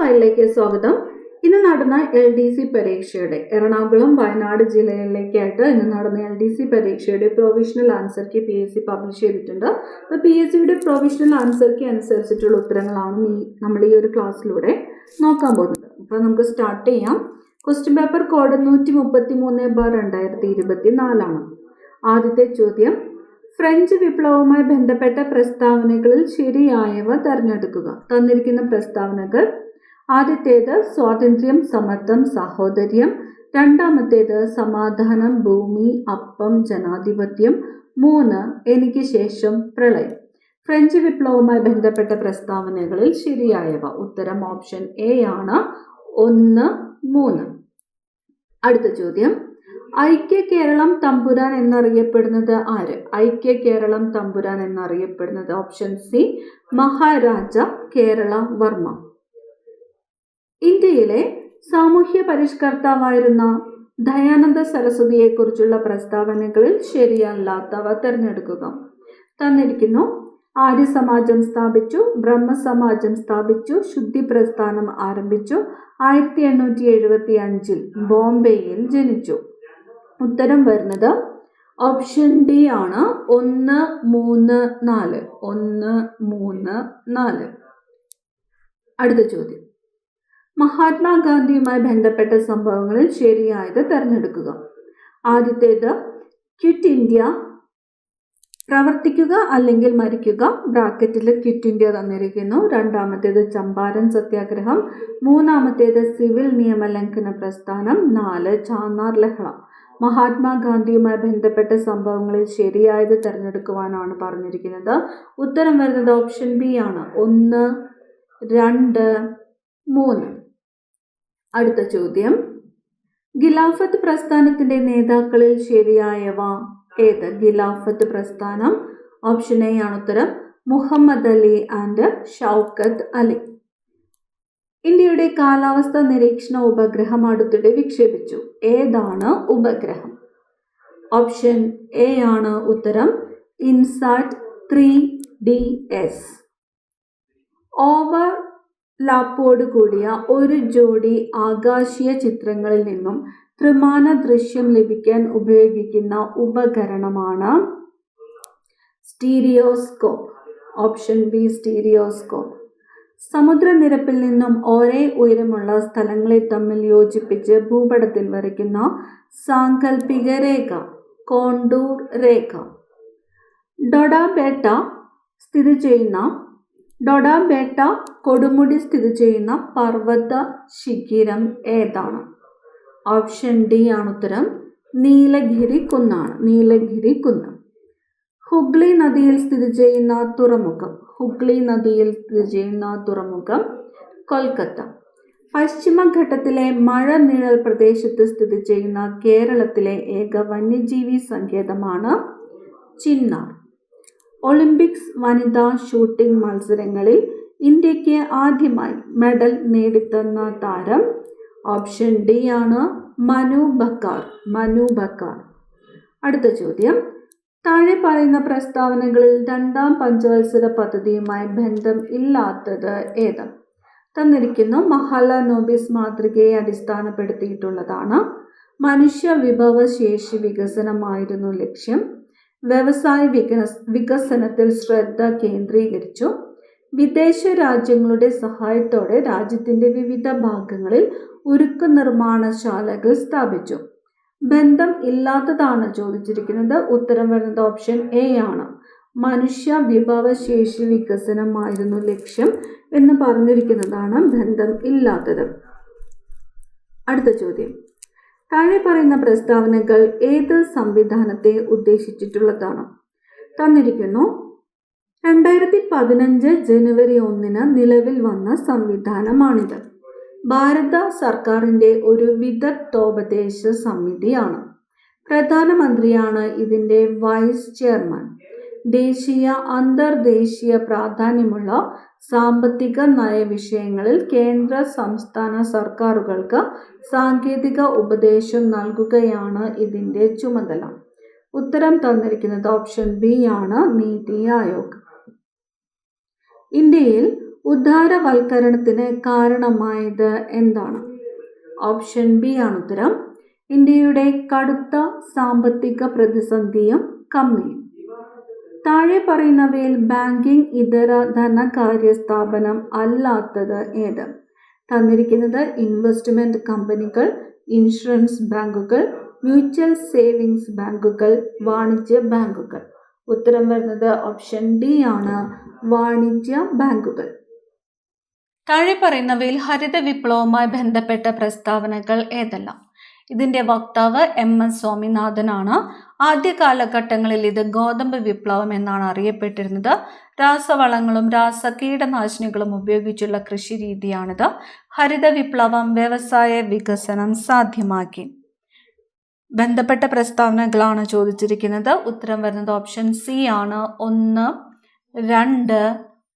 ഫയലിലേക്ക് സ്വാഗതം. ഇന്ന് നടന്ന LDC പരീക്ഷയുടെ എറണാകുളം വയനാട് ജില്ലകളിലേക്കായിട്ട് ഇന്ന് നടന്ന LDC പരീക്ഷയുടെ provisional answer key PSC publish ചെയ്തിട്ടുണ്ട്. അപ്പോൾ PSCയുടെ പ്രൊവിഷണൽ ആൻസർ കീ അനുസരിച്ചിട്ടുള്ള ഉത്തരങ്ങളാണ് നമ്മൾ ഈ ഒരു ക്ലാസ്സിലൂടെ നോക്കാൻ പോകുന്നത്. അപ്പോൾ നമുക്ക് സ്റ്റാർട്ട് ചെയ്യാം. ക്വസ്റ്റ്യൻ പേപ്പർ കോഡ് 133/2024 ആണ്. ആദ്യത്തെ ചോദ്യം, ഫ്രഞ്ച് വിപ്ലവവുമായി ബന്ധപ്പെട്ട പ്രസ്താവനകളിൽ ശരിയായവ തിരഞ്ഞെടുക്കുക. തന്നിരിക്കുന്ന പ്രസ്താവനകൾ: ആദ്യത്തേത് സ്വാതന്ത്ര്യം, സമത്വം, സാഹോദര്യം. രണ്ടാമത്തേത് സമാധാനം, ഭൂമി, അപ്പം, ജനാധിപത്യം. 3 എനിക്ക് ശേഷം പ്രളയം. ഫ്രഞ്ച് വിപ്ലവവുമായി ബന്ധപ്പെട്ട പ്രസ്താവനകളിൽ ശരിയായവ. ഉത്തരം ഓപ്ഷൻ എ ആണ്. 1, 3. അടുത്ത ചോദ്യം, ഐക്യ കേരളം തമ്പുരാൻ എന്നറിയപ്പെടുന്നത് ആര്? ഐക്യ കേരളം തമ്പുരാൻ എന്നറിയപ്പെടുന്നത് ഓപ്ഷൻ സി, മഹാരാജ കേരള വർമ്മ. ഇന്ത്യയിലെ സാമൂഹ്യ പരിഷ്കർത്താവായിരുന്ന ദയാനന്ദ സരസ്വതിയെക്കുറിച്ചുള്ള പ്രസ്താവനകളിൽ ശരിയല്ലാത്തവ തിരഞ്ഞെടുക്കുക. തന്നിരിക്കുന്നു: ആര്യ സമാജം സ്ഥാപിച്ചു, ബ്രഹ്മസമാജം സ്ഥാപിച്ചു, ശുദ്ധി പ്രസ്ഥാനം ആരംഭിച്ചു, 1875 ബോംബെയിൽ ജനിച്ചു. ഉത്തരം വരുന്നത് ഓപ്ഷൻ ഡി ആണ്. 1, 3, 4. 1, 3, 4. അടുത്ത ചോദ്യം, മഹാത്മാഗാന്ധിയുമായി ബന്ധപ്പെട്ട സംഭവങ്ങളിൽ ശരിയായത് തിരഞ്ഞെടുക്കുക. ആദ്യത്തേത് ക്വിറ്റ് ഇന്ത്യ, പ്രവർത്തിക്കുക അല്ലെങ്കിൽ മരിക്കുക. ബ്രാക്കറ്റിൽ ക്വിറ്റ് ഇന്ത്യ തന്നിരിക്കുന്നു. രണ്ടാമത്തേത് ചമ്പാരൻ സത്യാഗ്രഹം. മൂന്നാമത്തേത് സിവിൽ നിയമലംഘന പ്രസ്ഥാനം. 4 ചാന്നാർ ലഹള. മഹാത്മാഗാന്ധിയുമായി ബന്ധപ്പെട്ട സംഭവങ്ങളിൽ ശരിയായത് തിരഞ്ഞെടുക്കുവാനാണ് പറഞ്ഞിരിക്കുന്നത്. ഉത്തരം വരുന്നത് ഓപ്ഷൻ ബി ആണ്. 1, 2, 3. അടുത്ത ചോദ്യം, ഖിലാഫത്ത് പ്രസ്ഥാനത്തിന്റെ നേതാക്കളിൽ ശരിയായവ ഏത്? ഖിലാഫത്ത് പ്രസ്ഥാനം. ഓപ്ഷൻ എ ആണ് ഉത്തരം. മുഹമ്മദ് അലി ആൻഡ് ഷൗക്കത്ത് അലി. ഇന്ത്യയുടെ കാലാവസ്ഥാ നിരീക്ഷണ ഉപഗ്രഹം അടുത്തിടെ വിക്ഷേപിച്ചു. ഏതാണ് ഉപഗ്രഹം? ഓപ്ഷൻ എ ആണ് ഉത്തരം. ഇൻസാറ്റ് 3DS. ഓവർലാപ്പോട് കൂടിയ ഒരു ജോഡി ആകാശീയ ചിത്രങ്ങളിൽ നിന്നും ത്രിമാന ദൃശ്യം ലഭിക്കാൻ ഉപയോഗിക്കുന്ന ഉപകരണമാണ് സ്റ്റീരിയോസ്കോപ്പ്. Option B stereoscope. സമുദ്രനിരപ്പിൽ നിന്നും ഒരേ ഉയരമുള്ള സ്ഥലങ്ങളെ തമ്മിൽ യോജിപ്പിച്ച് ഭൂപടത്തിൽ വരയ്ക്കുന്ന സാങ്കല്പിക രേഖ കോണ്ടൂർ രേഖ. ഡൊഡാബേട്ട കൊടുമുടി സ്ഥിതി ചെയ്യുന്ന പർവ്വത ശിഖിരം ഏതാണ്? ഓപ്ഷൻ ഡി ആണ് ഉത്തരം. നീലഗിരി കുന്നാണ്. നീലഗിരി കുന്ന്. ഹുഗ്ലി നദിയിൽ സ്ഥിതി ചെയ്യുന്ന തുറമുഖം. ഹുഗ്ലി നദിയിൽ സ്ഥിതി ചെയ്യുന്ന തുറമുഖം കൊൽക്കത്ത. പശ്ചിമഘട്ടത്തിലെ മഴനിഴൽ പ്രദേശത്ത് സ്ഥിതി ചെയ്യുന്ന കേരളത്തിലെ ഏക വന്യജീവി സങ്കേതമാണ് ചിന്നാർ. ഒളിമ്പിക്സ് വനിതാ ഷൂട്ടിംഗ് മത്സരങ്ങളിൽ ഇന്ത്യക്ക് ആദ്യമായി മെഡൽ നേടിത്തന്ന താരം? ഓപ്ഷൻ ഡി ആണ്. മനു ബക്കർ. അടുത്ത ചോദ്യം, താഴെ പറയുന്ന പ്രസ്താവനകളിൽ രണ്ടാം പഞ്ചവത്സര പദ്ധതിയുമായി ബന്ധം ഇല്ലാത്തത് ഏത്? തന്നിരിക്കുന്നു: മഹാലനോബിസ് മാതൃകയെ അടിസ്ഥാനപ്പെടുത്തിയിട്ടുള്ളതാണ്. മനുഷ്യ വിഭവശേഷി വികസനമായിരുന്നു ലക്ഷ്യം. വ്യവസായ വികസനത്തിൽ ശ്രദ്ധ കേന്ദ്രീകരിച്ചു. വിദേശ രാജ്യങ്ങളുടെ സഹായത്തോടെ രാജ്യത്തിന്റെ വിവിധ ഭാഗങ്ങളിൽ ഉരുക്ക് നിർമ്മാണശാലകൾ സ്ഥാപിച്ചു. ബന്ധം ഇല്ലാത്തതാണ് ചോദിച്ചിരിക്കുന്നത്. ഉത്തരം വരുന്നത് ഓപ്ഷൻ എ ആണ്. മനുഷ്യ വിഭവശേഷി വികസനമായിരുന്നു ലക്ഷ്യം എന്ന് പറഞ്ഞിരിക്കുന്നതാണ് ബന്ധം ഇല്ലാത്തത്. അടുത്ത ചോദ്യം, താഴെ പറയുന്ന പ്രസ്താവനകൾ ഏത് സംവിധാനത്തെ ഉദ്ദേശിച്ചിട്ടുള്ളതാണ്? തന്നിരിക്കുന്നു: 2015 ജനുവരി 1 നിലവിൽ വന്ന സംവിധാനമാണിത്. ഭാരത സർക്കാരിൻ്റെ ഒരു വിദഗ്ധോപദേശ സമിതിയാണ്. പ്രധാനമന്ത്രിയാണ് ഇതിൻ്റെ വൈസ് ചെയർമാൻ. ദേശീയ അന്തർദേശീയ പ്രാധാന്യമുള്ള സാമ്പത്തിക നയ വിഷയങ്ങളിൽ കേന്ദ്ര സംസ്ഥാന സർക്കാരുകൾക്ക് സാങ്കേതിക ഉപദേശം നൽകുകയാണ് ഇതിൻ്റെ ചുമതല. ഉത്തരം തന്നിരിക്കുന്നത് ഓപ്ഷൻ ബി ആണ്. നീതി ആയോഗ്. ഇന്ത്യയിൽ ഉദാരവൽക്കരണത്തിന് കാരണമായത് എന്താണ്? ഓപ്ഷൻ ബി ആണ് ഉത്തരം. ഇന്ത്യയുടെ കടുത്ത സാമ്പത്തിക പ്രതിസന്ധിയും കമ്മിയും. താഴെ പറയുന്നവയിൽ ബാങ്കിംഗ് ഇതര ധനകാര്യ സ്ഥാപനം അല്ലാത്തത് ഏത്? തന്നിരിക്കുന്നത് ഇൻവെസ്റ്റ്മെന്റ് കമ്പനികൾ, ഇൻഷുറൻസ് ബാങ്കുകൾ, മ്യൂച്വൽ സേവിങ്സ് ബാങ്കുകൾ, വാണിജ്യ ബാങ്കുകൾ. ഉത്തരം വരുന്നത് ഓപ്ഷൻ ഡി ആണ്, വാണിജ്യ ബാങ്കുകൾ. താഴെ പറയുന്നവയിൽ ഹരിത വിപ്ലവവുമായി ബന്ധപ്പെട്ട പ്രസ്താവനകൾ ഏതെല്ലാം? ഇതിന്റെ വക്താവ് MS സ്വാമിനാഥനാണ്. ആദ്യ കാലഘട്ടങ്ങളിൽ ഇത് ഗോതമ്പ് വിപ്ലവം എന്നാണ് അറിയപ്പെട്ടിരുന്നത്. രാസവളങ്ങളും രാസകീടനാശിനികളും ഉപയോഗിച്ചുള്ള കൃഷി രീതിയാണിത്. ഹരിത വിപ്ലവം വ്യവസായ വികസനം സാധ്യമാക്കി. ബന്ധപ്പെട്ട പ്രസ്താവനകളാണ് ചോദിച്ചിരിക്കുന്നത്. ഉത്തരം വരുന്നത് ഓപ്ഷൻ സി ആണ്, 1, 2,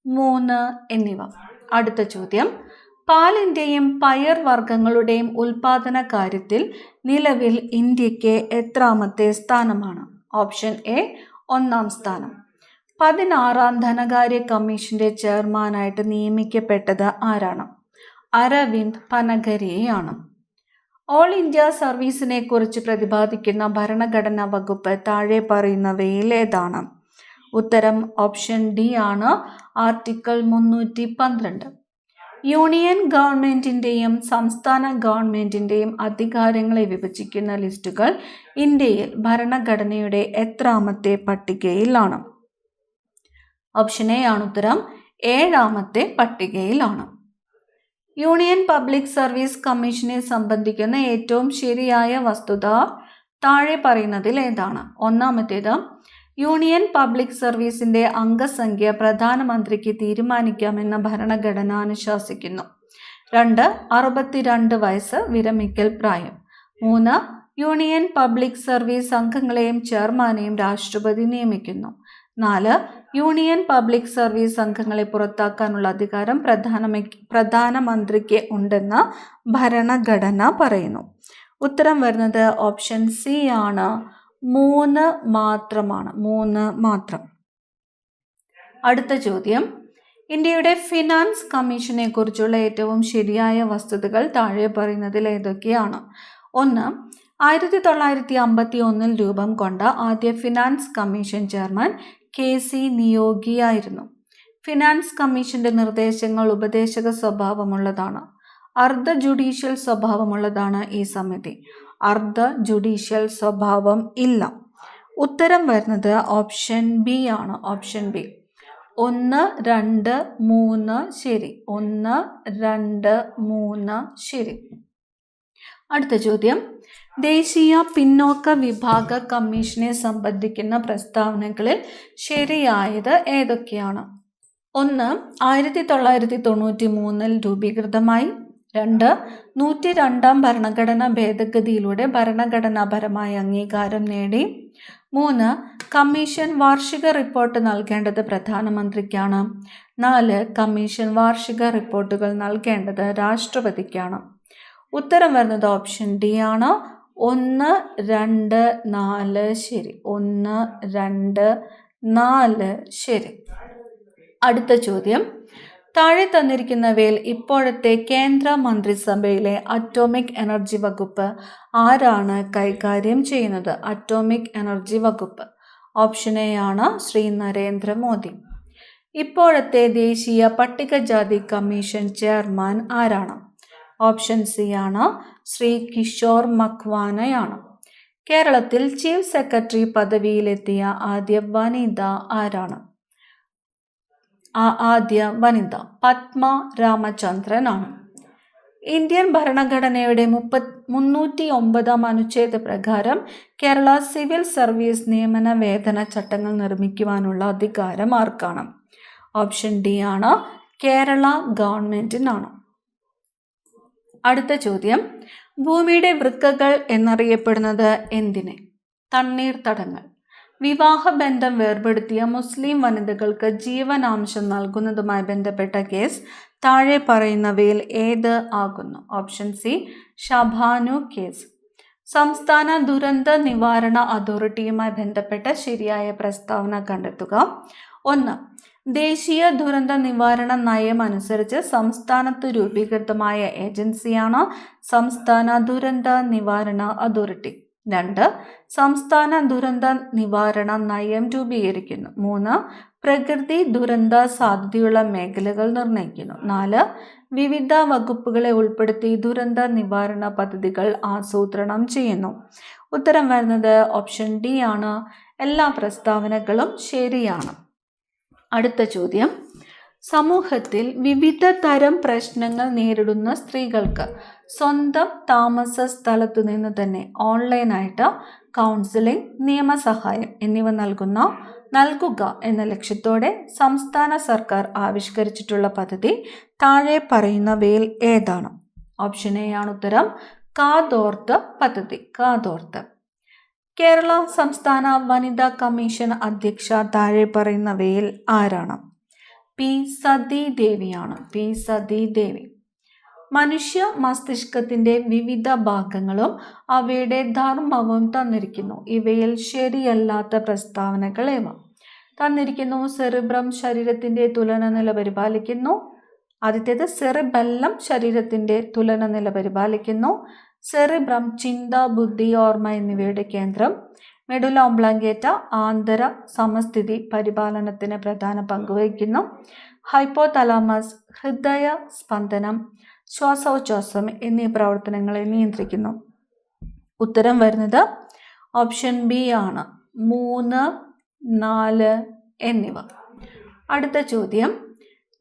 3 എന്നിവ. അടുത്ത ചോദ്യം, പാലിന്റെയും പയർ വർഗ്ഗങ്ങളുടെയും ഉൽപാദന കാര്യത്തിൽ നിലവിൽ ഇന്ത്യക്ക് എത്രാമത്തെ സ്ഥാനമാണ്? ഓപ്ഷൻ എ 1-ാം സ്ഥാനം. 16-ാം ധനകാര്യ കമ്മീഷന്റെ ചെയർമാനായിട്ട് നിയമിക്കപ്പെട്ടത് ആരാണ്? അരവിന്ദ് പനഗരിയെയാണ്. ഓൾ ഇന്ത്യ സർവീസിനെ കുറിച്ച് പ്രതിപാദിക്കുന്ന ഭരണഘടനാ വകുപ്പ് താഴെ പറയുന്നവയിൽ ഏതാണ്? ഉത്തരം ഓപ്ഷൻ ഡി ആണ്, ആർട്ടിക്കിൾ 312. യൂണിയൻ ഗവൺമെന്റിന്റെയും സംസ്ഥാന ഗവൺമെന്റിന്റെയും അധികാരങ്ങളെ വിഭജിക്കുന്ന ലിസ്റ്റുകൾ ഇന്ത്യയിൽ ഭരണഘടനയുടെ എത്രാമത്തെ പട്ടികയിലാണ്? ഓപ്ഷൻ എ ആണ് ഉത്തരം, 7-ാമത്തെ പട്ടികയിലാണ്. യൂണിയൻ പബ്ലിക് സർവീസ് കമ്മീഷനെ സംബന്ധിക്കുന്ന ഏറ്റവും ശരിയായ വസ്തുത താഴെ പറയുന്നതിൽ ഏതാണ്? ഒന്നാമത്തേത്, യൂണിയൻ പബ്ലിക് സർവീസിന്റെ അംഗസംഖ്യ പ്രധാനമന്ത്രിക്ക് തീരുമാനിക്കാമെന്ന ഭരണഘടന അനുശാസിക്കുന്നു. 2, 62 വയസ്സ് വിരമിക്കൽ പ്രായം. 3, യൂണിയൻ പബ്ലിക് സർവീസ് അംഗങ്ങളെയും ചെയർമാനെയും രാഷ്ട്രപതി നിയമിക്കുന്നു. 4, യൂണിയൻ പബ്ലിക് സർവീസ് അംഗങ്ങളെ പുറത്താക്കാനുള്ള അധികാരം പ്രധാനമന്ത്രിക്ക് ഉണ്ടെന്ന് ഭരണഘടന പറയുന്നു. ഉത്തരം വരുന്നത് ഓപ്ഷൻ സി ആണ്, 3 മാത്രമാണ്. 3 മാത്രം. അടുത്ത ചോദ്യം, ഇന്ത്യയുടെ ഫിനാൻസ് കമ്മീഷനെ കുറിച്ചുള്ള ഏറ്റവും ശരിയായ വസ്തുതകൾ താഴെ പറയുന്നതിൽ ഏതൊക്കെയാണ്? 1, 1951 രൂപം കൊണ്ട ആദ്യ ഫിനാൻസ് കമ്മീഷൻ ചെയർമാൻ KC നിയോഗിയായിരുന്നു. ഫിനാൻസ് കമ്മീഷന്റെ നിർദ്ദേശങ്ങൾ ഉപദേശക സ്വഭാവമുള്ളതാണ്. അർദ്ധ ജുഡീഷ്യൽ സ്വഭാവമുള്ളതാണ് ഈ സമിതി. അർദ്ധ ജുഡീഷ്യൽ സ്വഭാവം ഇല്ല. ഉത്തരം വരുന്നത് ഓപ്ഷൻ ബി ആണ്, ഓപ്ഷൻ ബി. 1, 2, 3 ശരി. 1, 2, 3 ശരി. അടുത്ത ചോദ്യം, ദേശീയ പിന്നോക്ക വിഭാഗ കമ്മീഷനെ സംബന്ധിക്കുന്ന പ്രസ്താവനകളിൽ ശരിയായത് ഏതൊക്കെയാണ്? 1, 1993 രൂപീകൃതമായി. 2, 102-ാം ഭരണഘടനാ ഭേദഗതിയിലൂടെ ഭരണഘടനാപരമായ അംഗീകാരം നേടി. 3, കമ്മീഷൻ വാർഷിക റിപ്പോർട്ട് നൽകേണ്ടത് പ്രധാനമന്ത്രിക്കാണ്. 4, കമ്മീഷൻ വാർഷിക റിപ്പോർട്ടുകൾ നൽകേണ്ടത് രാഷ്ട്രപതിക്കാണ്. ഉത്തരം വരുന്നത് ഓപ്ഷൻ ഡി ആണ്, 1, 2, 4 ശരി. 1, 2, 4 ശരി. അടുത്ത ചോദ്യം, താഴെ തന്നിരിക്കുന്നവയിൽ ഇപ്പോഴത്തെ കേന്ദ്ര മന്ത്രിസഭയിലെ അറ്റോമിക് എനർജി വകുപ്പ് ആരാണ് കൈകാര്യം ചെയ്യുന്നത്? അറ്റോമിക് എനർജി വകുപ്പ്. ഓപ്ഷൻ എ ആണ്, ശ്രീ നരേന്ദ്രമോദി. ഇപ്പോഴത്തെ ദേശീയ പട്ടികജാതി കമ്മീഷൻ ചെയർമാൻ ആരാണ്? ഓപ്ഷൻ സി ആണ്, ശ്രീ കിഷോർ മക്വാനയാണ്. കേരളത്തിൽ ചീഫ് സെക്രട്ടറി പദവിയിലെത്തിയ ആദ്യ വനിത ആരാണ്? ആദ്യ വനിത പത്മ രാമചന്ദ്രനാണ്. ഇന്ത്യൻ ഭരണഘടനയുടെ 309-ാം അനുച്ഛേദ പ്രകാരം കേരള സിവിൽ സർവീസ് നിയമന വേതന ചട്ടങ്ങൾ നിർമ്മിക്കുവാനുള്ള അധികാരം ആർക്കാണ്? ഓപ്ഷൻ ഡി ആണ്, കേരള ഗവൺമെന്റിനാണ്. അടുത്ത ചോദ്യം, ഭൂമിയുടെ വൃക്കകൾ എന്നറിയപ്പെടുന്നത് എന്തിനെ? തണ്ണീർത്തടങ്ങൾ. വിവാഹബന്ധം വേർപെടുത്തിയ മുസ്ലിം വനിതകൾക്ക് ജീവനാംശം നൽകുന്നതുമായി ബന്ധപ്പെട്ട കേസ് താഴെ പറയുന്നവയിൽ ഏത് ആകുന്നു? Option C, Shah Bano case. സംസ്ഥാന ദുരന്ത നിവാരണ അതോറിറ്റിയുമായി ബന്ധപ്പെട്ട ശരിയായ പ്രസ്താവന കണ്ടെത്തുക. 1. ദേശീയ ദുരന്ത നിവാരണ നയം അനുസരിച്ച് സംസ്ഥാനത്ത് രൂപീകൃതമായ ഏജൻസിയാണ് സംസ്ഥാന ദുരന്ത നിവാരണ അതോറിറ്റി. 2. സംസ്ഥാന ദുരന്ത നിവാരണ നയം രൂപീകരിക്കുന്നു. 3. പ്രകൃതി ദുരന്ത സാധ്യതയുള്ള മേഖലകൾ നിർണ്ണയിക്കുന്നു. 4. വിവിധ വകുപ്പുകളെ ഉൾപ്പെടുത്തി ദുരന്ത നിവാരണ പദ്ധതികൾ ആസൂത്രണം ചെയ്യുന്നു. ഉത്തരം വരുന്നത് ഓപ്ഷൻ ഡി ആണ്. എല്ലാ പ്രസ്താവനകളും ശരിയാണ്. അടുത്ത ചോദ്യം, സമൂഹത്തിൽ വിവിധ തരം പ്രശ്നങ്ങൾ നേരിടുന്ന സ്ത്രീകൾക്ക് സ്വന്തം താമസ സ്ഥലത്തു നിന്ന് തന്നെ ഓൺലൈനായിട്ട് കൗൺസിലിംഗ്, നിയമസഹായം എന്നിവ നൽകുക എന്ന ലക്ഷ്യത്തോടെ സംസ്ഥാന സർക്കാർ ആവിഷ്കരിച്ചിട്ടുള്ള പദ്ധതി താഴെ പറയുന്നവയിൽ ഏതാണ്? ഓപ്ഷൻ എ ആണ് ഉത്തരം. കാതോർത്ത് പദ്ധതി. കാതോർത്ത്. കേരള സംസ്ഥാന വനിതാ കമ്മീഷൻ അധ്യക്ഷ താഴെ പറയുന്നവയിൽ ആരാണ്? പി സതീദേവിയാണ്. പി സതീദേവി. മനുഷ്യ മസ്തിഷ്കത്തിന്റെ വിവിധ ഭാഗങ്ങളും അവയുടെ ധർമ്മവും തന്നിരിക്കുന്നു. ഇവയിൽ ശരിയല്ലാത്ത പ്രസ്താവനകൾ ഏവ? തന്നിരിക്കുന്നു. സെറിബ്രം ശരീരത്തിന്റെ തുലനനില പരിപാലിക്കുന്നു. ആദ്യത്തേത് സെറിബെല്ലം ശരീരത്തിന്റെ തുലനനില പരിപാലിക്കുന്നു. സെറിബ്രം ചിന്ത, ബുദ്ധി, ഓർമ്മ എന്നിവയുടെ കേന്ദ്രം. മെഡുല ഓബ്ലോങ്കേറ്റ ആന്തര സമസ്ഥിതി പരിപാലനത്തിന് പ്രധാന പങ്കുവഹിക്കുന്നു. ഹൈപ്പോതലാമസ് ഹൃദയ സ്പന്ദനം, ശ്വാസോച്ഛ്വാസം എന്നീ പ്രവർത്തനങ്ങളെ നിയന്ത്രിക്കുന്നു. ഉത്തരം വരുന്നത് ഓപ്ഷൻ ബി ആണ്. 3, 4 എന്നിവ. അടുത്ത ചോദ്യം,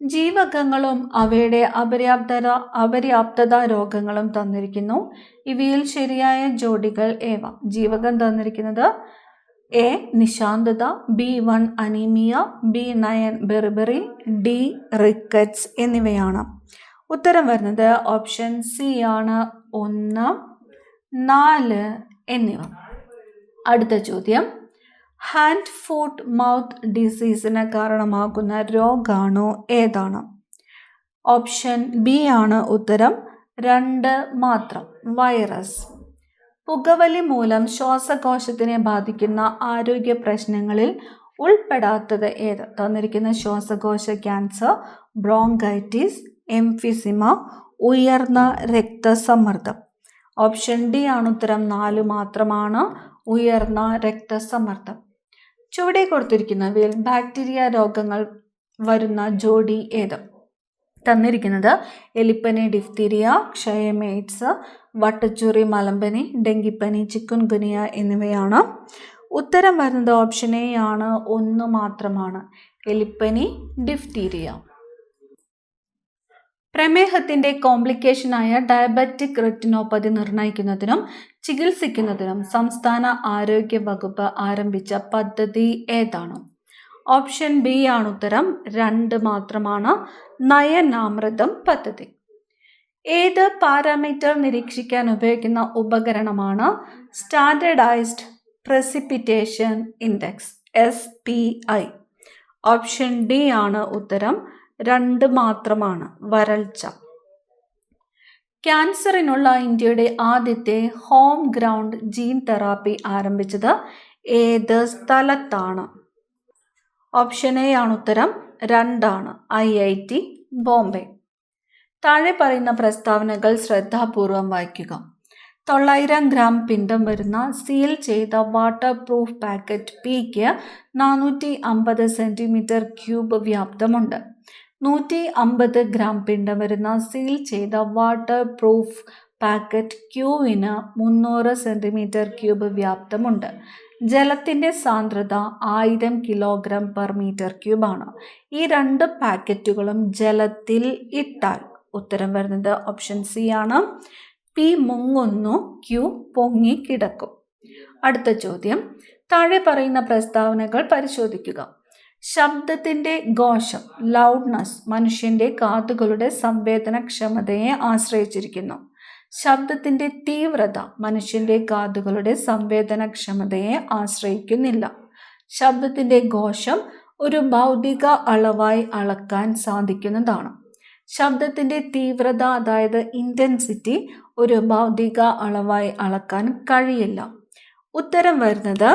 ജീവകങ്ങളും അവയുടെ അപര്യാപ്തത രോഗങ്ങളും തന്നിരിക്കുന്നു. ഇവയിൽ ശരിയായ ജോഡികൾ ഏവ? ജീവകം തന്നിരിക്കുന്നത് എ നിശാന്തത, B1 അനീമിയ, B9 ബെറിബറി, ഡി റിക്കറ്റ്സ് എന്നിവയാണ്. ഉത്തരം വരുന്നത് ഓപ്ഷൻ സി ആണ്. 1, 4 എന്നിവ. അടുത്ത ചോദ്യം, ഹാൻഡ് ഫുട്ട് മൗത്ത് ഡിസീസിന് കാരണമാകുന്ന രോഗാണു ഏതാണ്? ഓപ്ഷൻ ബി ആണ് ഉത്തരം. 2 മാത്രം. വൈറസ്. പുകവലി മൂലം ശ്വാസകോശത്തിനെ ബാധിക്കുന്ന ആരോഗ്യ പ്രശ്നങ്ങളിൽ ഉൾപ്പെടാത്തത് ഏത്? തന്നിരിക്കുന്ന ശ്വാസകോശ ക്യാൻസർ, ബ്രോങ്കൈറ്റിസ്, എംഫിസിമ, ഉയർന്ന രക്തസമ്മർദ്ദം. ഓപ്ഷൻ ഡി ആണ് ഉത്തരം. 4 മാത്രമാണ്. ഉയർന്ന രക്തസമ്മർദ്ദം. ചുവടെ കൊടുത്തിരിക്കുന്നവയിൽ ബാക്ടീരിയ രോഗങ്ങൾ വരുന്ന ജോഡി ഏത്? തന്നിരിക്കുന്നത് എലിപ്പനി, ഡിഫ്തീരിയ, ക്ഷയം, എയ്ഡ്സ്, വട്ടച്ചൊറി, മലമ്പനി, ഡെങ്കിപ്പനി, ചിക്കുൻ ഗുനിയ എന്നിവയാണ്. ഉത്തരം വരുന്നത് ഓപ്ഷൻ എ ആണ്. 1 മാത്രമാണ്. എലിപ്പനി, ഡിഫ്തീരിയ. പ്രമേഹത്തിന്റെ കോംപ്ലിക്കേഷനായ ഡയബറ്റിക് റെറ്റിനോപ്പതി നിർണ്ണയിക്കുന്നതിനും ചികിത്സിക്കുന്നതിനും സംസ്ഥാന ആരോഗ്യ വകുപ്പ് ആരംഭിച്ച പദ്ധതി ഏതാണ്? ഓപ്ഷൻ ബി ആണ് ഉത്തരം. 2 മാത്രമാണ്. നയനാമൃതം പദ്ധതി. ഏത് പാരാമീറ്റർ നിരീക്ഷിക്കാൻ ഉപയോഗിക്കുന്ന ഉപകരണമാണ് standardised precipitation index, SPI? Option D ആണ് ഉത്തരം. 2 മാത്രമാണ്. വരൾച്ച. ക്യാൻസറിനുള്ള ഇന്ത്യയുടെ ആദ്യത്തെ ഹോം ഗ്രൗണ്ട് ജീൻ തെറാപ്പി ആരംഭിച്ചത് ഏത് സ്ഥലത്താണ്? ഓപ്ഷൻ എ ആണ് ഉത്തരം. 2 ആണ്. IIT ബോംബെ. താഴെ പറയുന്ന പ്രസ്താവനകൾ ശ്രദ്ധാപൂർവം വായിക്കുക. 900 ഗ്രാം പിണ്ഡം വരുന്ന സീൽ ചെയ്ത വാട്ടർ പ്രൂഫ് പാക്കറ്റ് പിക്ക് 450 cm3 വ്യാപ്തമുണ്ട്. 150 ഗ്രാം പിണ്ഡം വരുന്ന സീൽ ചെയ്ത വാട്ടർ പ്രൂഫ് പാക്കറ്റ് ക്യൂവിന് 300 cm3 വ്യാപ്തമുണ്ട്. ജലത്തിൻ്റെ സാന്ദ്രത 1000 kg/m3 ആണ്. ഈ 2 പാക്കറ്റുകളും ജലത്തിൽ ഇട്ടാൽ ഉത്തരം വരുന്നത് ഓപ്ഷൻ സി ആണ്. പി മുങ്ങുന്നു, ക്യൂ പൊങ്ങി കിടക്കും. അടുത്ത ചോദ്യം, താഴെ പറയുന്ന പ്രസ്താവനകൾ പരിശോധിക്കുക. ശബ്ദത്തിൻ്റെ ഘോഷം, ലൗഡ്നസ്, മനുഷ്യൻ്റെ കാതുകളുടെ സംവേദനക്ഷമതയെ ആശ്രയിച്ചിരിക്കുന്നു. ശബ്ദത്തിൻ്റെ തീവ്രത മനുഷ്യൻ്റെ കാതുകളുടെ സംവേദനക്ഷമതയെ ആശ്രയിക്കുന്നില്ല. ശബ്ദത്തിൻ്റെ ഘോഷം ഒരു ഭൗതിക അളവായി അളക്കാൻ സാധിക്കുന്നതാണ്. ശബ്ദത്തിൻ്റെ തീവ്രത അതായത് ഇൻറ്റൻസിറ്റി ഒരു ഭൗതിക അളവായി അളക്കാൻ കഴിയില്ല. ഉത്തരം വരുന്നത്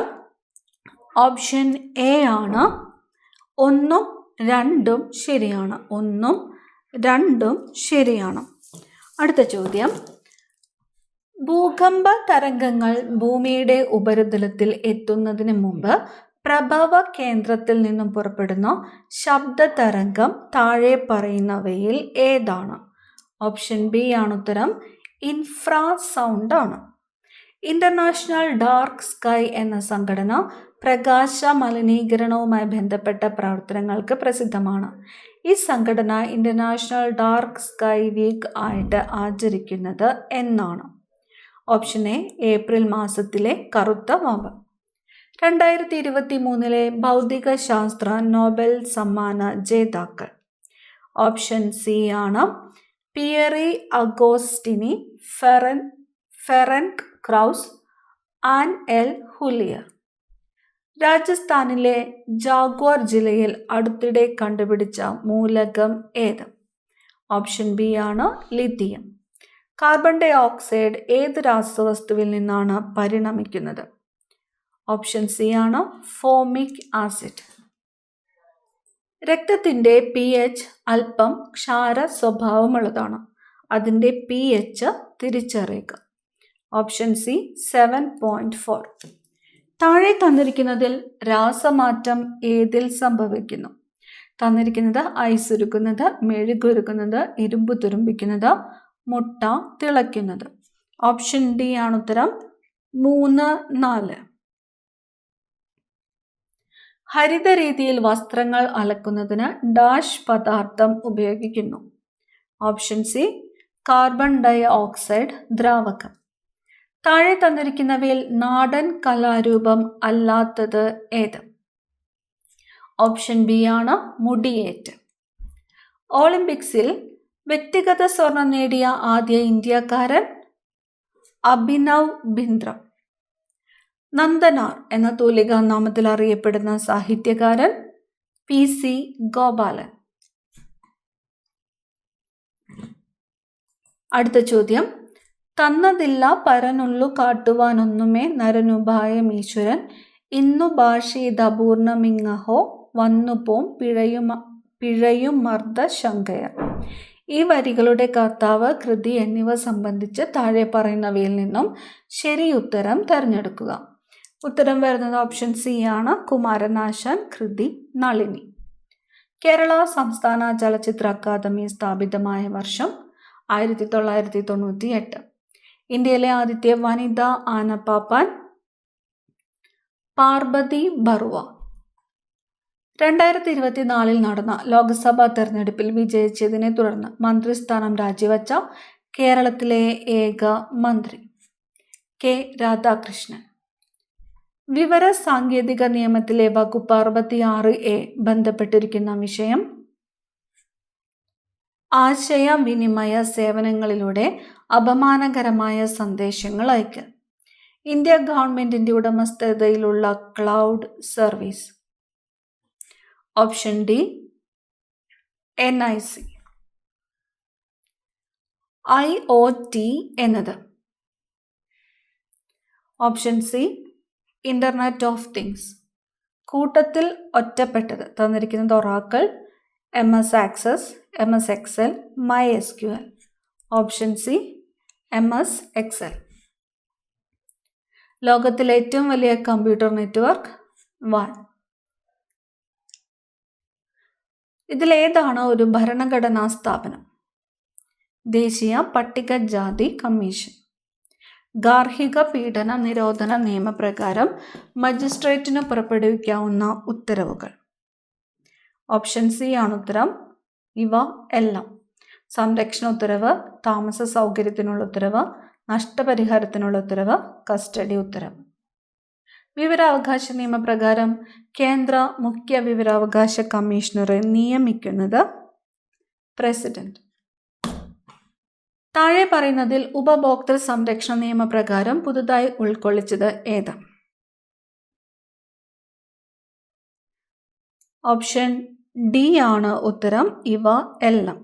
ഓപ്ഷൻ എ ആണ്. 1ഉം 2ഉം ശരിയാണ്. 1ഉം 2ഉം ശരിയാണ്. അടുത്ത ചോദ്യം, ഭൂകമ്പ തരംഗങ്ങൾ ഭൂമിയുടെ ഉപരിതലത്തിൽ എത്തുന്നതിന് മുമ്പ് പ്രഭവ കേന്ദ്രത്തിൽ നിന്നും പുറപ്പെടുന്ന ശബ്ദ തരംഗം താഴെ പറയുന്നവയിൽ ഏതാണ്? ഓപ്ഷൻ ബി ആണ് ഉത്തരം. ഇൻഫ്രാസൗണ്ട് ആണ്. ഇന്റർനാഷണൽ ഡാർക്ക് സ്കൈ എന്ന സംഘടന പ്രകാശ മലിനീകരണവുമായി ബന്ധപ്പെട്ട പ്രവർത്തനങ്ങൾക്ക് പ്രസിദ്ധമാണ്. ഈ സംഘടന ഇന്റർനാഷണൽ ഡാർക്ക് സ്കൈ വീക്ക് ആയിട്ട് ആചരിക്കുന്നത് എന്നാണ്? ഓപ്ഷൻ എ ഏപ്രിൽ മാസത്തിലെ കറുത്ത വാവ്. 2023 ഭൗതിക ശാസ്ത്ര നോബൽ സമ്മാന ജേതാക്കൾ? ഓപ്ഷൻ സി ആണ് Pierre Agostini, Ferenc Krausz, Anne L Huillier. രാജസ്ഥാനിലെ ജാഗ്വാർ ജില്ലയിൽ അടുത്തിടെ കണ്ടുപിടിച്ച മൂലകം ഏത്? ഓപ്ഷൻ ബി ആണ് ലിഥിയം. കാർബൺ ഡൈ ഓക്സൈഡ് ഏത് രാസവസ്തുവിൽ നിന്നാണ് പരിണമിക്കുന്നത്? ഓപ്ഷൻ സി ആണ് ഫോമിക് ആസിഡ്. രക്തത്തിൻ്റെ pH അല്പം ക്ഷാര സ്വഭാവമുള്ളതാണ്. അതിൻ്റെ pH തിരിച്ചറിയുക. Option C 7.4. താഴെ തന്നിരിക്കുന്നതിൽ രാസമാറ്റം ഏതിൽ സംഭവിക്കുന്നു? തന്നിരിക്കുന്നത് ഐസ് ഉരുക്കുന്നത്, മെഴുകുരുക്കുന്നത്, ഇരുമ്പ് തുരുമ്പിക്കുന്നത്, മുട്ട തിളയ്ക്കുന്നത്. ഓപ്ഷൻ ഡി ആണ് ഉത്തരം. 3, 4. ഹരിത രീതിയിൽ വസ്ത്രങ്ങൾ അലക്കുന്നതിന് ഡാഷ് പദാർത്ഥം ഉപയോഗിക്കുന്നു? Option C carbon dioxide ദ്രാവകം. താഴെ തന്നിരിക്കുന്നവയിൽ നാടൻ കലാരൂപം അല്ലാത്തത് ഏത്? ഓപ്ഷൻ ബി ആണ് മുടിയേറ്റ്. ഒളിമ്പിക്സിൽ വ്യക്തിഗത സ്വർണം നേടിയ ആദ്യ ഇന്ത്യക്കാരൻ? അഭിനവ് ബിന്ദ്ര. നന്ദനാർ എന്ന തൂലികാ നാമത്തിൽ അറിയപ്പെടുന്ന സാഹിത്യകാരൻ? PC ഗോപാലൻ. അടുത്ത ചോദ്യം, തന്നതില്ല പരനുള്ളു കാട്ടുവാനൊന്നുമേ നരനുപായം ഈശ്വരൻ ഇന്നു ഭാഷീതപൂർണമിങ്ങഹോ വന്നുപോം പിഴയും മർദ്ദ ശങ്കയർ. ഈ വരികളുടെ കർത്താവ്, കൃതി എന്നിവ സംബന്ധിച്ച് താഴെ പറയുന്നവയിൽ നിന്നും ശരി ഉത്തരം തിരഞ്ഞെടുക്കുക. ഉത്തരം വരുന്നത് ഓപ്ഷൻ സി ആണ്. കുമാരനാശാൻ കൃതി നളിനി. കേരള സംസ്ഥാന ചലച്ചിത്ര അക്കാദമി സ്ഥാപിതമായ വർഷം 1998. ഇന്ത്യയിലെ ആദ്യത്തെ വനിതാ ആനപ്പാപ്പാൻ? പാർവതി ബറുവ. 2024 നടന്ന ലോക്സഭാ തെരഞ്ഞെടുപ്പിൽ വിജയിച്ചതിനെ തുടർന്ന് മന്ത്രിസ്ഥാനം രാജിവെച്ച കേരളത്തിലെ ഏക മന്ത്രി? കെ രാധാകൃഷ്ണൻ. വിവര സാങ്കേതിക നിയമത്തിലെ വകുപ്പ് 66A ബന്ധപ്പെട്ടിരിക്കുന്ന വിഷയം? ആശയവിനിമയ സേവനങ്ങളിലൂടെ അപമാനകരമായ സന്ദേശങ്ങൾ അയക്കൽ. ഇന്ത്യ ഗവൺമെന്റിന്റെ ഉടമസ്ഥതയിലുള്ള cloud service? Option D NIC. IoT എന്നത്? Option C internet of things. കൂട്ടത്തിൽ ഒറ്റപ്പെട്ടത് തന്നിരിക്കുന്നത് Oracle, MS Access, MS Excel, MySQL. Option C MS Excel. ലോകത്തിലെ ഏറ്റവും വലിയ കമ്പ്യൂട്ടർ നെറ്റ്വർക്ക്? WAN. ഇതിലേതാണ് ഒരു ഭരണഘടനാ സ്ഥാപനം? ദേശീയ പട്ടികജാതി കമ്മീഷൻ. ഗാർഹിക പീഡന നിരോധന നിയമപ്രകാരം മജിസ്ട്രേറ്റിന് പുറപ്പെടുവിക്കാവുന്ന ഉത്തരവുകൾ? ഓപ്ഷൻ സി ആണ് ഉത്തരം. ഇവ എല്ലാം: സംരക്ഷണ ഉത്തരവ്, താമസ സൗകര്യത്തിനുള്ള ഉത്തരവ്, നഷ്ടപരിഹാരത്തിനുള്ള ഉത്തരവ്, കസ്റ്റഡി ഉത്തരവ്. വിവരാവകാശ നിയമപ്രകാരം കേന്ദ്ര മുഖ്യ വിവരാവകാശ കമ്മീഷണറെ നിയമിക്കുന്നത് പ്രസിഡന്റ്. താഴെ പറയുന്നതിൽ ഉപഭോക്തൃ സംരക്ഷണ നിയമപ്രകാരം പുതുതായി ഉൾക്കൊള്ളിച്ചത് ഏത്? ഓപ്ഷൻ ഡി ആണ് ഉത്തരം. ഇവ എല്ലാം.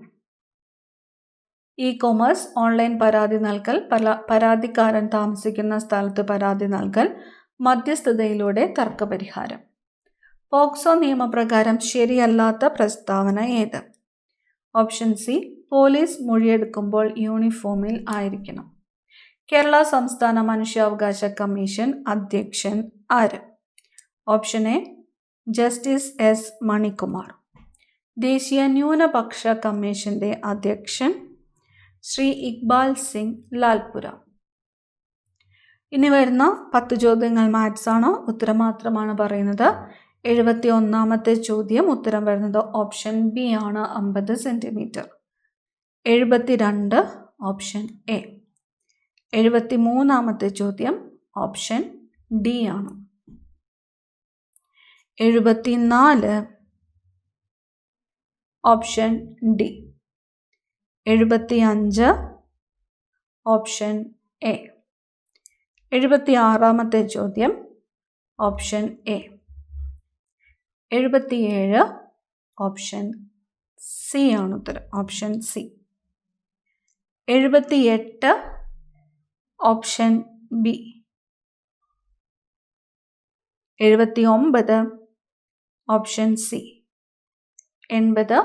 ഇ-കൊമേഴ്സ്, ഓൺലൈൻ പരാതി നൽകൽ, പരാതിക്കാരൻ താമസിക്കുന്ന സ്ഥലത്ത് പരാതി നൽകൽ, മധ്യസ്ഥതയിലൂടെ തർക്കപരിഹാരം. പോക്സോ നിയമപ്രകാരം ശരിയല്ലാത്ത പ്രസ്താവന ഏത്? ഓപ്ഷൻ സി, പോലീസ് മൊഴിയെടുക്കുമ്പോൾ യൂണിഫോമിൽ ആയിരിക്കണം. കേരള സംസ്ഥാന മനുഷ്യാവകാശ കമ്മീഷൻ അധ്യക്ഷൻ ആര്? Option A, justice S Manikumar. ദേശീയ ന്യൂനപക്ഷ കമ്മീഷന്റെ അധ്യക്ഷൻ ശ്രീ ഇക്ബാൽ സിംഗ് ലാൽപുര. ഇനി വരുന്ന 10 ചോദ്യങ്ങൾ മാത്സ് ആണ്. ഉത്തരം മാത്രമാണ് പറയുന്നത്. 71ാമത്തെ ചോദ്യം ഉത്തരം വരുന്നത് ഓപ്ഷൻ ബി ആണ്, 50 സെൻറ്റിമീറ്റർ. 72 option A. 73ാമത്തെ ചോദ്യം ഓപ്ഷൻ ഡി ആണ്. 74 ഓപ്ഷൻ ഡി. 75 option A. 76ാമത്തെ ചോദ്യം ഓപ്ഷൻ എ. 77 ഓപ്ഷൻ സി ആണ് ഉത്തരം, option C. 78 option B. 79 option C. 80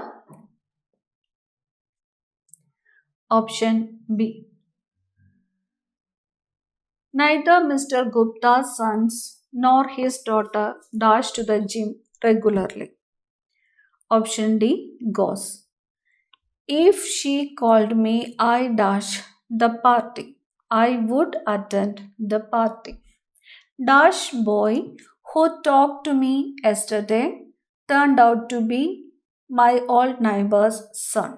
option B. Neither Mr. Gupta's sons nor his daughter dash to the gym regularly. Option D, goes. If she called me, I dash the party. I would attend the party. Dash boy who talked to me yesterday turned out to be my old neighbor's son.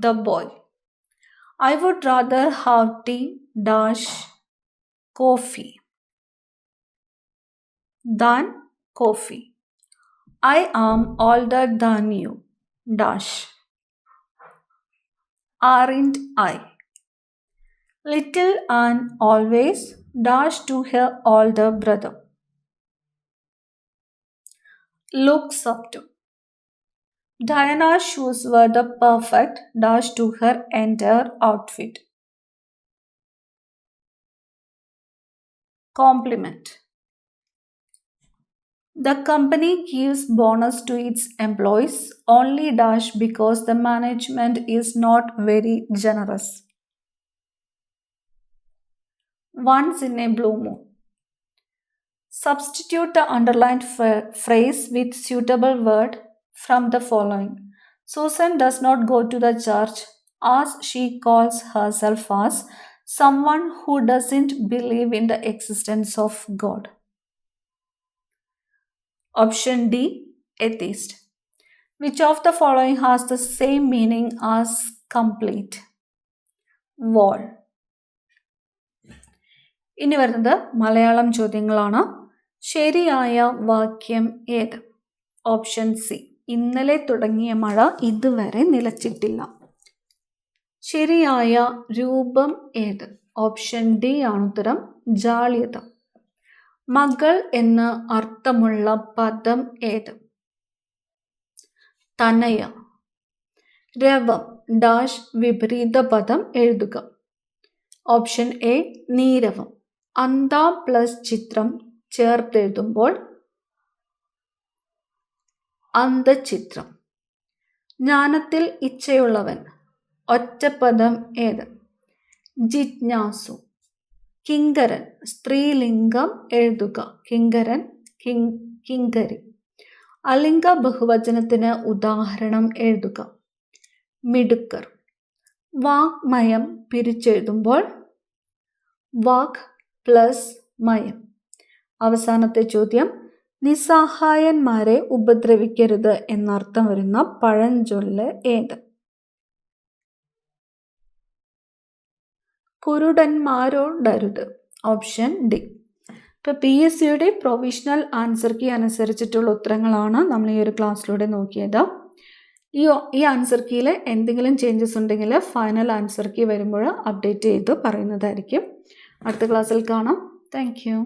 The boy. I would rather have tea dash coffee than coffee. I am older than you dash. Aren't I? Little and always dash to her older brother. Looks up to. Diana's shoes were the perfect dash to her entire outfit. Compliment. The company gives bonus to its employees only dash because the management is not very generous. Once in a blue moon. Substitute the underlined phrase with suitable word from the following. Susan does not go to the church as she calls herself as someone who doesn't believe in the existence of God. Option D, atheist. Which of the following has the same meaning as complete? Wall. ഇനി വരുന്നത് മലയാളം ചോദ്യങ്ങളാണ്. ശരിയായ വാക്യം ഏത്? Option C, ഇന്നലെ തുടങ്ങിയ മഴ ഇതുവരെ നിലച്ചിട്ടില്ല. ശരിയായ രൂപം ഏത്? ഓപ്ഷൻ ഡി ആണ് ഉത്തരം, ജാള്യത. മകൾ എന്ന് അർത്ഥമുള്ള പദം ഏത്? തനയ. രവം ഡാഷ് വിപരീത പദം എഴുതുക. ഓപ്ഷൻ എ, നീരവം. അന്ത പ്ലസ് ചിത്രം ചേർത്തെഴുതുമ്പോൾ അന്തചിത്രം. ജ്ഞാനത്തിൽ ഇച്ഛയുള്ളവൻ ഒറ്റപ്പദം ഏത്? ജിജ്ഞാസു. കിങ്കരൻ സ്ത്രീലിംഗം എഴുതുക. കിങ്കരൻ, കിങ്കരി. അലിംഗ ബഹുവചനത്തിന് ഉദാഹരണം എഴുതുക. മിടുക്കർ. വാഗ്മയം പിരിച്ചെഴുതുമ്പോൾ വാക് പ്ലസ് മയം. അവസാനത്തെ ചോദ്യം, നിസ്സഹായന്മാരെ ഉപദ്രവിക്കരുത് എന്നർത്ഥം വരുന്ന പഴഞ്ചൊല്ല് ഏത്? കുരുടന്മാരോടരുത്. Option D. ഇപ്പോൾ PSCയുടെ പ്രൊവിഷണൽ ആൻസർ കീ അനുസരിച്ചിട്ടുള്ള ഉത്തരങ്ങളാണ് നമ്മൾ ഈ ഒരു ക്ലാസ്സിലൂടെ നോക്കിയത്. ഈ ആൻസർ കീയിൽ എന്തെങ്കിലും ചേഞ്ചസ് ഉണ്ടെങ്കിൽ ഫൈനൽ ആൻസർ കീ വരുമ്പോൾ അപ്ഡേറ്റ് ചെയ്ത് പറയുന്നതായിരിക്കും. അടുത്ത ക്ലാസ്സിൽ കാണാം. Thank you.